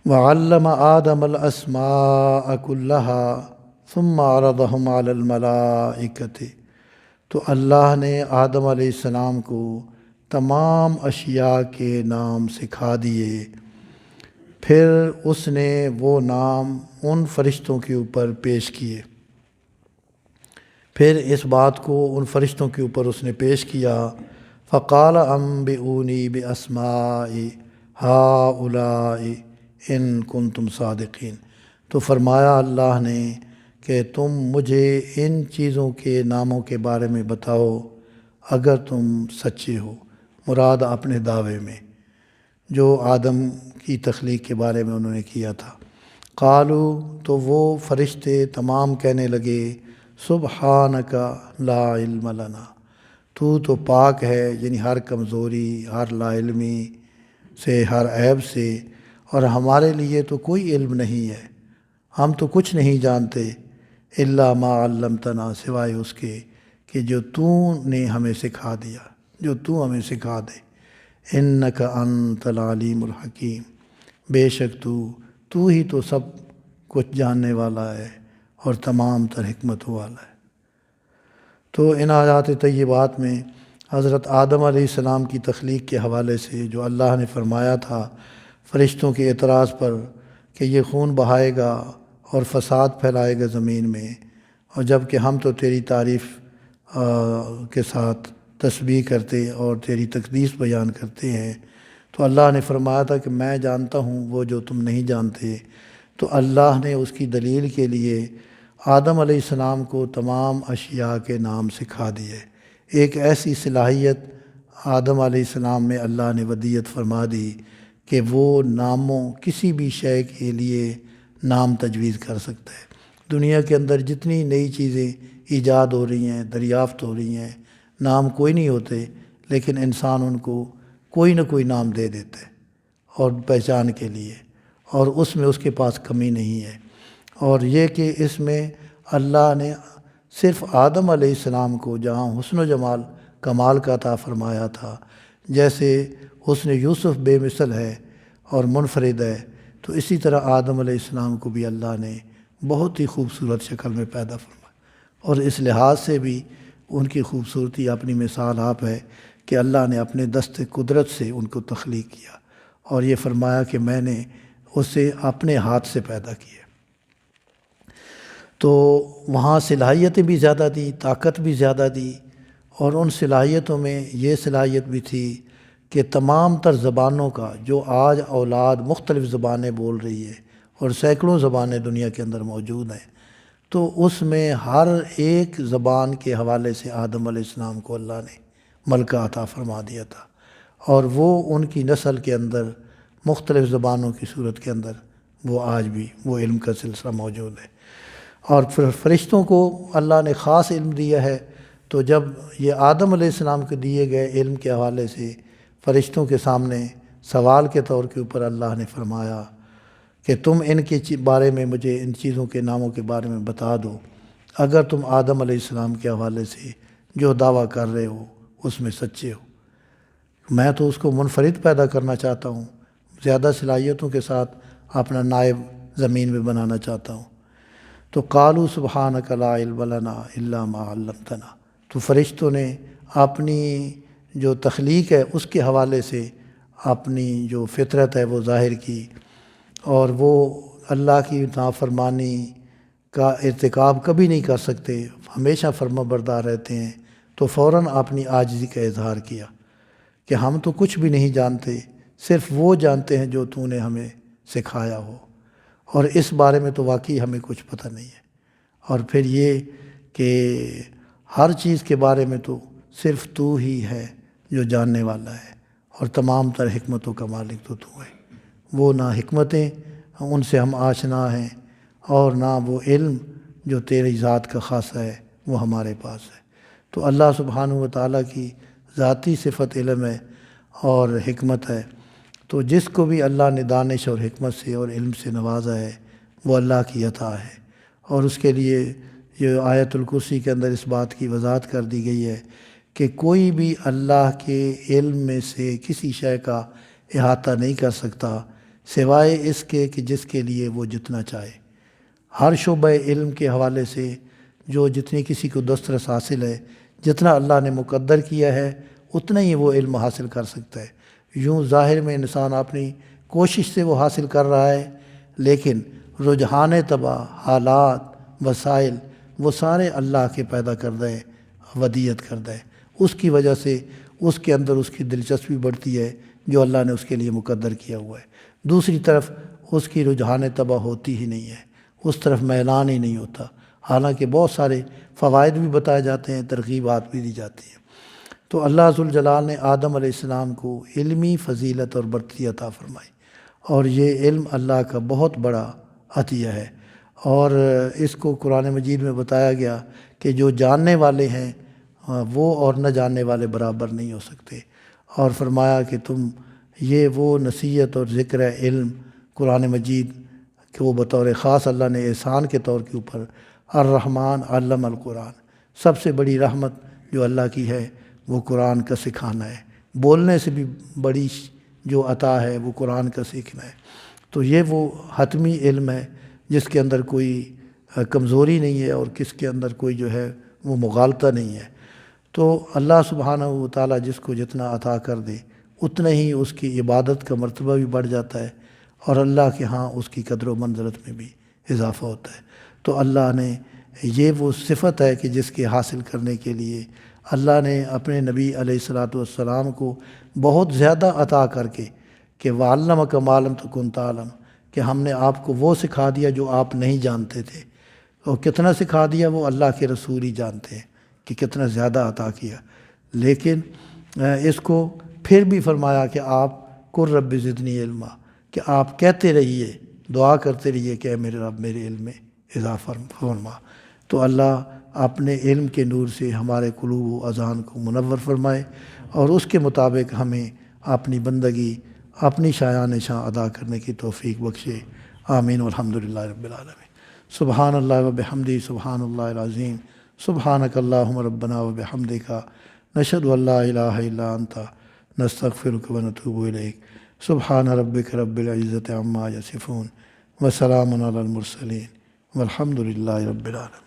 وعلم آدم الاسماء كلها ثم عرضهم على الملائکۃ، تو اللہ نے آدم علیہ السلام کو تمام اشیاء کے نام سکھا دیے، پھر اس نے وہ نام ان فرشتوں کے اوپر پیش کیے، پھر اس بات کو ان فرشتوں کے اوپر اس نے پیش کیا۔ فقال انبئونی باسماء ہؤلاء ان کنتم صادقین، تو فرمایا اللہ نے کہ تم مجھے ان چیزوں کے ناموں کے بارے میں بتاؤ اگر تم سچے ہو، مراد اپنے دعوے میں جو آدم کی تخلیق کے بارے میں انہوں نے کیا تھا۔ قالو، تو وہ فرشتے تمام کہنے لگے سبحانک لا علم لنا، تو پاک ہے، یعنی ہر کمزوری، ہر لا علمی سے، ہر عیب سے، اور ہمارے لیے تو کوئی علم نہیں ہے، ہم تو کچھ نہیں جانتے، الا ما علمتنا، سوائے اس کے کہ جو تو نے ہمیں سکھا دیا، جو تو ہمیں سکھا دے۔ انک انت العلیم الحکیم، بے شک تو ہی تو سب کچھ جاننے والا ہے اور تمام تر حکمت والا ہے۔ تو ان آیات طیبات میں حضرت آدم علیہ السلام کی تخلیق کے حوالے سے جو اللہ نے فرمایا تھا فرشتوں کے اعتراض پر کہ یہ خون بہائے گا اور فساد پھیلائے گا زمین میں، اور جب کہ ہم تو تیری تعریف کے ساتھ تسبیح کرتے اور تیری تقدیس بیان کرتے ہیں، تو اللہ نے فرمایا تھا کہ میں جانتا ہوں وہ جو تم نہیں جانتے۔ تو اللہ نے اس کی دلیل کے لیے آدم علیہ السلام کو تمام اشیاء کے نام سکھا دیے۔ ایک ایسی صلاحیت آدم علیہ السلام میں اللہ نے ودیت فرما دی کہ وہ ناموں کسی بھی شے کے لیے نام تجویز کر سکتا ہے۔ دنیا کے اندر جتنی نئی چیزیں ایجاد ہو رہی ہیں، دریافت ہو رہی ہیں، نام کوئی نہیں ہوتے، لیکن انسان ان کو کوئی نہ کوئی نام دے دیتا ہے اور پہچان کے لیے، اور اس میں اس کے پاس کمی نہیں ہے۔ اور یہ کہ اس میں اللہ نے صرف آدم علیہ السلام کو جہاں حسن و جمال کمال کا عطا فرمایا تھا، جیسے حسن یوسف بے مثل ہے اور منفرد ہے، تو اسی طرح آدم علیہ السلام کو بھی اللہ نے بہت ہی خوبصورت شکل میں پیدا فرمایا، اور اس لحاظ سے بھی ان کی خوبصورتی اپنی مثال آپ ہے کہ اللہ نے اپنے دست قدرت سے ان کو تخلیق کیا، اور یہ فرمایا کہ میں نے اسے اپنے ہاتھ سے پیدا کیا۔ تو وہاں صلاحیتیں بھی زیادہ دی، طاقت بھی زیادہ دی، اور ان صلاحیتوں میں یہ صلاحیت بھی تھی کہ تمام تر زبانوں کا، جو آج اولاد مختلف زبانیں بول رہی ہے اور سینکڑوں زبانیں دنیا کے اندر موجود ہیں، تو اس میں ہر ایک زبان کے حوالے سے آدم علیہ السلام کو اللہ نے ملکہ عطا فرما دیا تھا، اور وہ ان کی نسل کے اندر مختلف زبانوں کی صورت کے اندر وہ آج بھی وہ علم کا سلسلہ موجود ہے۔ اور پھر فرشتوں کو اللہ نے خاص علم دیا ہے، تو جب یہ آدم علیہ السلام کو دیے گئے علم کے حوالے سے فرشتوں کے سامنے سوال کے طور کے اوپر اللہ نے فرمایا کہ تم ان کے بارے میں مجھے ان چیزوں کے ناموں کے بارے میں بتا دو اگر تم آدم علیہ السلام کے حوالے سے جو دعویٰ کر رہے ہو اس میں سچے ہو۔ میں تو اس کو منفرد پیدا کرنا چاہتا ہوں، زیادہ صلاحیتوں کے ساتھ اپنا نائب زمین میں بنانا چاہتا ہوں۔ تو قالوا سبحانک لا علم لنا الا ما علمتنا، تو فرشتوں نے اپنی جو تخلیق ہے اس کے حوالے سے اپنی جو فطرت ہے وہ ظاہر کی، اور وہ اللہ کی نافرمانی کا ارتکاب کبھی نہیں کر سکتے، ہمیشہ فرما بردار رہتے ہیں، تو فوراً اپنی عاجزی کا اظہار کیا کہ ہم تو کچھ بھی نہیں جانتے، صرف وہ جانتے ہیں جو تو نے ہمیں سکھایا ہو، اور اس بارے میں تو واقعی ہمیں کچھ پتہ نہیں ہے۔ اور پھر یہ کہ ہر چیز کے بارے میں تو صرف تو ہی ہے جو جاننے والا ہے، اور تمام تر حکمتوں کا مالک تو ہے، وہ نہ حکمتیں ان سے ہم آشنا ہیں، اور نہ وہ علم جو تیری ذات کا خاصہ ہے وہ ہمارے پاس ہے۔ تو اللہ سبحانہ و تعالیٰ کی ذاتی صفت علم ہے اور حکمت ہے، تو جس کو بھی اللہ نے دانش اور حکمت سے اور علم سے نوازا ہے وہ اللہ کی عطا ہے، اور اس کے لیے یہ آیت الکرسی کے اندر اس بات کی وضاحت کر دی گئی ہے کہ کوئی بھی اللہ کے علم میں سے کسی شے کا احاطہ نہیں کر سکتا سوائے اس کے کہ جس کے لیے وہ جتنا چاہے۔ ہر شعبہ علم کے حوالے سے جو جتنی کسی کو دسترس حاصل ہے، جتنا اللہ نے مقدر کیا ہے اتنا ہی وہ علم حاصل کر سکتا ہے۔ یوں ظاہر میں انسان اپنی کوشش سے وہ حاصل کر رہا ہے، لیکن رجحان طبع، حالات، وسائل، وہ سارے اللہ کے پیدا کردہ ہے، ودیت کردہ ہے۔ اس کی وجہ سے اس کے اندر اس کی دلچسپی بڑھتی ہے جو اللہ نے اس کے لیے مقدر کیا ہوا ہے۔ دوسری طرف اس کی رجحان طبع ہوتی ہی نہیں ہے، اس طرف میلان ہی نہیں ہوتا، حالانکہ بہت سارے فوائد بھی بتائے جاتے ہیں، ترغیبات بھی دی جاتی ہیں۔ تو اللہ ذوالجلال نے آدم علیہ السلام کو علمی فضیلت اور برتری عطا فرمائی، اور یہ علم اللہ کا بہت بڑا عطیہ ہے، اور اس کو قرآن مجید میں بتایا گیا کہ جو جاننے والے ہیں وہ اور نہ جاننے والے برابر نہیں ہو سکتے، اور فرمایا کہ تم یہ وہ نصیحت اور ذکر علم قرآن مجید کہ وہ بطور خاص اللہ نے احسان کے طور کے اوپر الرحمن علم القرآن، سب سے بڑی رحمت جو اللہ کی ہے وہ قرآن کا سکھانا ہے۔ بولنے سے بھی بڑی جو عطا ہے وہ قرآن کا سیکھنا ہے۔ تو یہ وہ حتمی علم ہے جس کے اندر کوئی کمزوری نہیں ہے اور کس کے اندر کوئی جو ہے وہ مغالطہ نہیں ہے۔ تو اللہ سبحانہ و تعالیٰ جس کو جتنا عطا کر دے اتنا ہی اس کی عبادت کا مرتبہ بھی بڑھ جاتا ہے، اور اللہ کے ہاں اس کی قدر و منزلت میں بھی اضافہ ہوتا ہے۔ تو اللہ نے یہ وہ صفت ہے کہ جس کے حاصل کرنے کے لیے اللہ نے اپنے نبی علیہ الصلاۃ والسلام کو بہت زیادہ عطا کر کے کہ وَعَلَّمَكَ مَا لَمْ تَكُنْ تَعْلَمْ، کہ ہم نے آپ کو وہ سکھا دیا جو آپ نہیں جانتے تھے۔ اور کتنا سکھا دیا وہ اللہ کے رسول ہی جانتے ہیں کہ کتنا زیادہ عطا کیا، لیکن اس کو پھر بھی فرمایا کہ آپ قُلْ رَبِّ زِدْنِی عِلْمًا، کہ آپ کہتے رہیے، دعا کرتے رہیے کہ اے میرے رب میرے علم میں اضافہ فرما۔ تو اللہ اپنے علم کے نور سے ہمارے قلوب و اذہان کو منور فرمائے، اور اس کے مطابق ہمیں اپنی بندگی اپنی شایان شان ادا کرنے کی توفیق بخشے۔ آمین والحمدللہ رب العالمین۔ سبحان اللہ و بحمدہ، سبحان اللہ العظیم، سبحانک اللہم ربنا و بحمدک، نشہد ان لا الہ الا انت، نستغفرک و نتوب الیک۔ سبحان ربک رب العزۃ عما یصفون، وسلام علی المرسلین، والحمد للہ رب العالمین۔